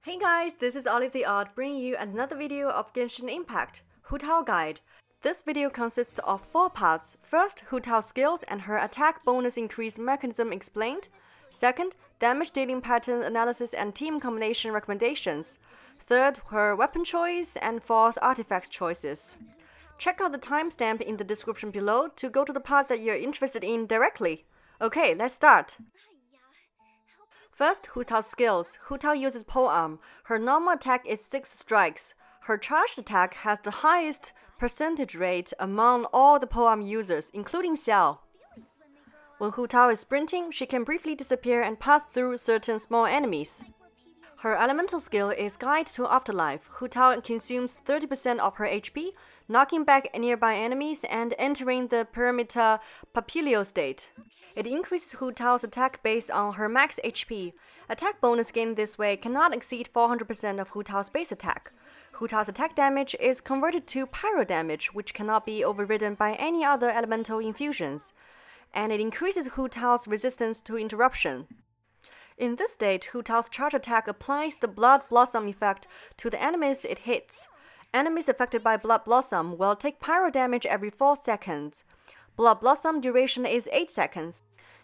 Hey guys, this is Olive the Odd bringing you another video of Genshin Impact, Hu Tao Guide. This video consists of 4 parts. First, Hu Tao's skills and her attack bonus increase mechanism explained. Second, damage dealing pattern analysis and team combination recommendations. Third, her weapon choice, and fourth, artifacts choices. Check out the timestamp in the description below to go to the part that you're interested in directly. Okay, let's start. First, Hu Tao's skills. Hu Tao uses polearm. Her normal attack is 6 strikes. Her charged attack has the highest percentage rate among all the polearm users, including Xiao. When Hu Tao is sprinting, she can briefly disappear and pass through certain small enemies. Her elemental skill is Guide to Afterlife. Hu Tao consumes 30% of her HP, knocking back nearby enemies and entering the perimeter papilio state. It increases Hu Tao's attack based on her max HP. Attack bonus gained this way cannot exceed 400% of Hu Tao's base attack. Hu Tao's attack damage is converted to pyro damage, which cannot be overridden by any other elemental infusions. And it increases Hu Tao's resistance to interruption. In this state, Hu Tao's charge attack applies the Blood Blossom effect to the enemies it hits. Enemies affected by Blood Blossom will take pyro damage every 4 seconds. Blood Blossom duration is 8 seconds.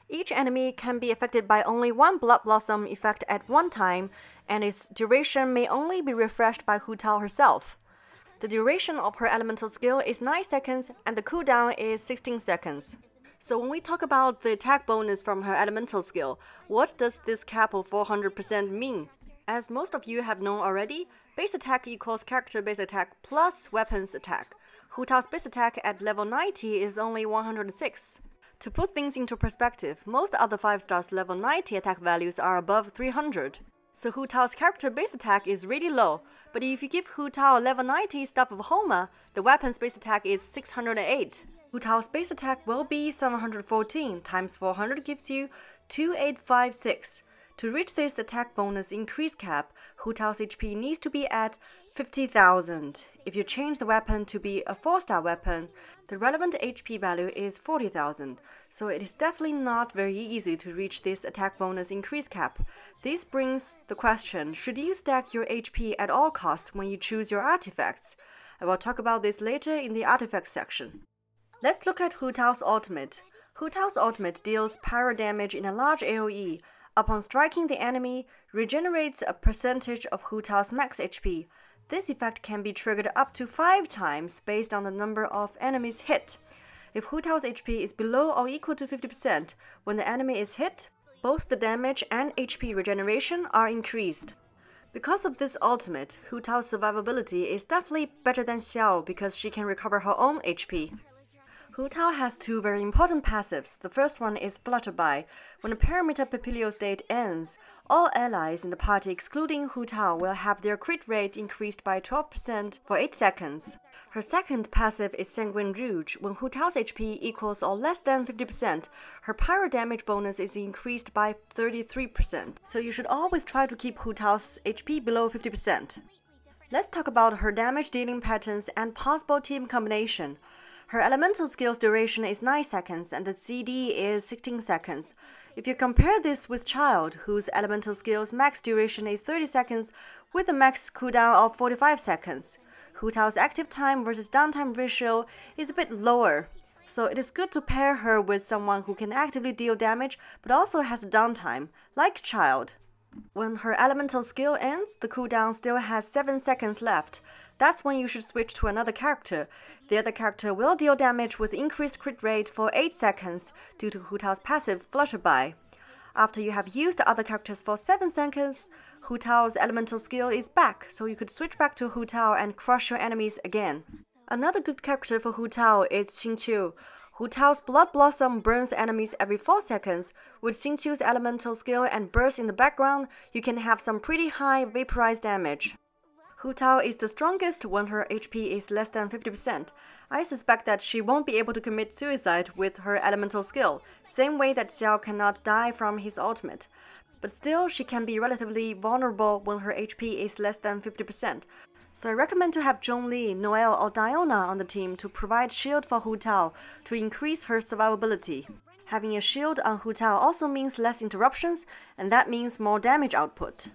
Each enemy can be affected by only one Blood Blossom effect at one time, and its duration may only be refreshed by Hu Tao herself. The duration of her elemental skill is 9 seconds, and the cooldown is 16 seconds. So when we talk about the attack bonus from her elemental skill, what does this cap of 400% mean? As most of you have known already, base attack equals character base attack plus weapons attack. Hu Tao's base attack at level 90 is only 106. To put things into perspective, most other 5 stars level 90 attack values are above 300. So Hu Tao's character base attack is really low, but if you give Hu Tao level 90 Staff of Homa, the weapons base attack is 608. Hu Tao's base attack will be 714 times 400 gives you 2856. To reach this attack bonus increase cap, Hu Tao's HP needs to be at 50,000. If you change the weapon to be a 4-star weapon, the relevant HP value is 40,000, so it is definitely not very easy to reach this attack bonus increase cap. This brings the question, should you stack your HP at all costs when you choose your artifacts? I will talk about this later in the artifacts section. Let's look at Hu Tao's ultimate. Hu Tao's ultimate deals pyro damage in a large AoE. Upon striking the enemy, regenerates a percentage of Hu Tao's max HP. This effect can be triggered up to 5 times based on the number of enemies hit. If Hu Tao's HP is below or equal to 50%, when the enemy is hit, both the damage and HP regeneration are increased. Because of this ultimate, Hu Tao's survivability is definitely better than Xiao because she can recover her own HP. Hu Tao has 2 very important passives. The first one is Flutterby. When the perimeter papilio state ends, all allies in the party excluding Hu Tao will have their crit rate increased by 12% for 8 seconds. Her second passive is Sanguine Rouge. When Hu Tao's HP equals or less than 50%, her pyro damage bonus is increased by 33%. So you should always try to keep Hu Tao's HP below 50%. Let's talk about her damage dealing patterns and possible team combination. Her elemental skill's duration is 9 seconds and the CD is 16 seconds. If you compare this with Child, whose elemental skill's max duration is 30 seconds with a max cooldown of 45 seconds, Hu Tao's active time versus downtime ratio is a bit lower. So it is good to pair her with someone who can actively deal damage but also has downtime, like Child. When her elemental skill ends, the cooldown still has 7 seconds left. That's when you should switch to another character. The other character will deal damage with increased crit rate for 8 seconds due to Hu Tao's passive Flutterby. After you have used the other characters for 7 seconds, Hu Tao's elemental skill is back, so you could switch back to Hu Tao and crush your enemies again. Another good character for Hu Tao is Xingqiu. Hu Tao's Blood Blossom burns enemies every 4 seconds. With Xingqiu's elemental skill and burst in the background, you can have some pretty high vaporized damage. Hu Tao is the strongest when her HP is less than 50%. I suspect that she won't be able to commit suicide with her elemental skill, same way that Xiao cannot die from his ultimate. But still, she can be relatively vulnerable when her HP is less than 50%. So I recommend to have Zhongli, Noelle or Diona on the team to provide shield for Hu Tao to increase her survivability. Having a shield on Hu Tao also means less interruptions, and that means more damage output.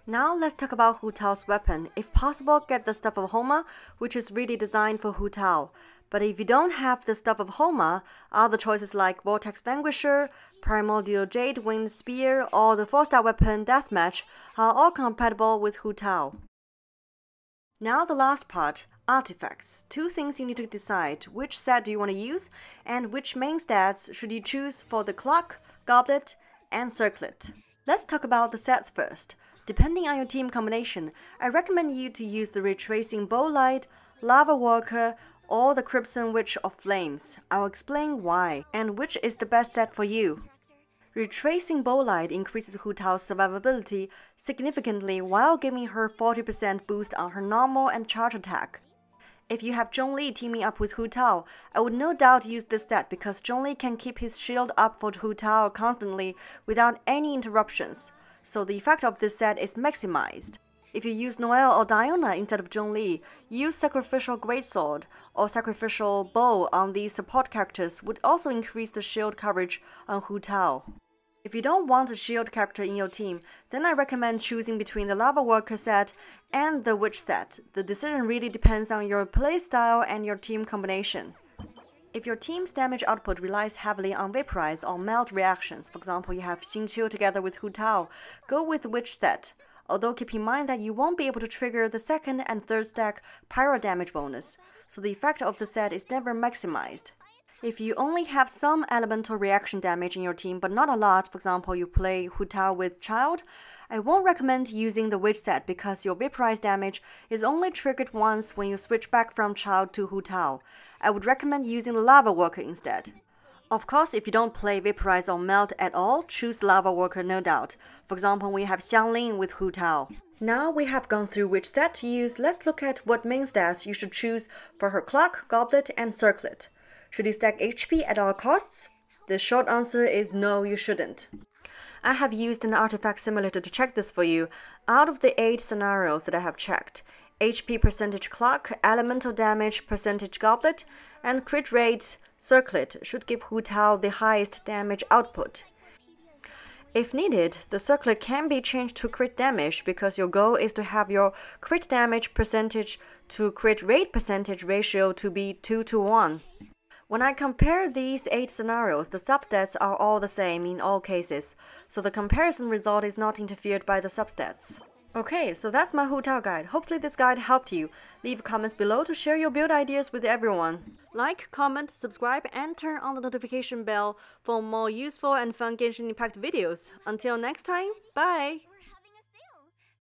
Now let's talk about Hu Tao's weapon. If possible, get the Stuff of Homa, which is really designed for Hu Tao. But if you don't have the Stuff of Homa, other choices like Vortex Vanquisher, Primordial Jade Wind Spear, or the 4-star weapon Deathmatch are all compatible with Hu Tao. Now the last part, artifacts. 2 things you need to decide: which set do you want to use, and which main stats should you choose for the clock, goblet, and circlet. Let's talk about the sets first. Depending on your team combination, I recommend you to use the Retracing Bowlight, Lava Walker, or the Crimson Witch of Flames. I'll explain why, and which is the best set for you. Retracing Bowlight increases Hu Tao's survivability significantly while giving her 40% boost on her normal and charge attack. If you have Zhongli teaming up with Hu Tao, I would no doubt use this set because Zhongli can keep his shield up for Hu Tao constantly without any interruptions, so the effect of this set is maximized. If you use Noelle or Diona instead of Zhongli, use Sacrificial Greatsword or Sacrificial Bow on these support characters would also increase the shield coverage on Hu Tao. If you don't want a shield character in your team, then I recommend choosing between the Lava Worker set and the Witch set. The decision really depends on your playstyle and your team combination. If your team's damage output relies heavily on Vaporize or Melt reactions, for example you have Xingqiu together with Hu Tao, go with the Witch set. Although keep in mind that you won't be able to trigger the 2nd and 3rd stack pyro damage bonus, so the effect of the set is never maximized. If you only have some elemental reaction damage in your team but not a lot, for example you play Hu Tao with Child, I won't recommend using the Witch set because your Vaporize damage is only triggered once when you switch back from Child to Hu Tao. I would recommend using the Lava Worker instead. Of course, if you don't play Vaporize or Melt at all, choose Lava Worker no doubt. For example, we have Xiangling with Hu Tao. Now we have gone through which set to use, let's look at what main stats you should choose for her clock, goblet, and circlet. Should you stack HP at all costs? The short answer is no, you shouldn't. I have used an artifact simulator to check this for you. Out of the 8 scenarios that I have checked, HP percentage clock, elemental damage percentage goblet, and crit rate circlet should give Hu Tao the highest damage output. If needed, the circlet can be changed to crit damage because your goal is to have your crit damage percentage to crit rate percentage ratio to be 2:1. When I compare these 8 scenarios, the substats are all the same in all cases, so the comparison result is not interfered by the substats. Okay, so that's my Hu Tao guide. Hopefully this guide helped you. Leave comments below to share your build ideas with everyone. Like, comment, subscribe, and turn on the notification bell for more useful and fun Genshin Impact videos. Until next time, bye!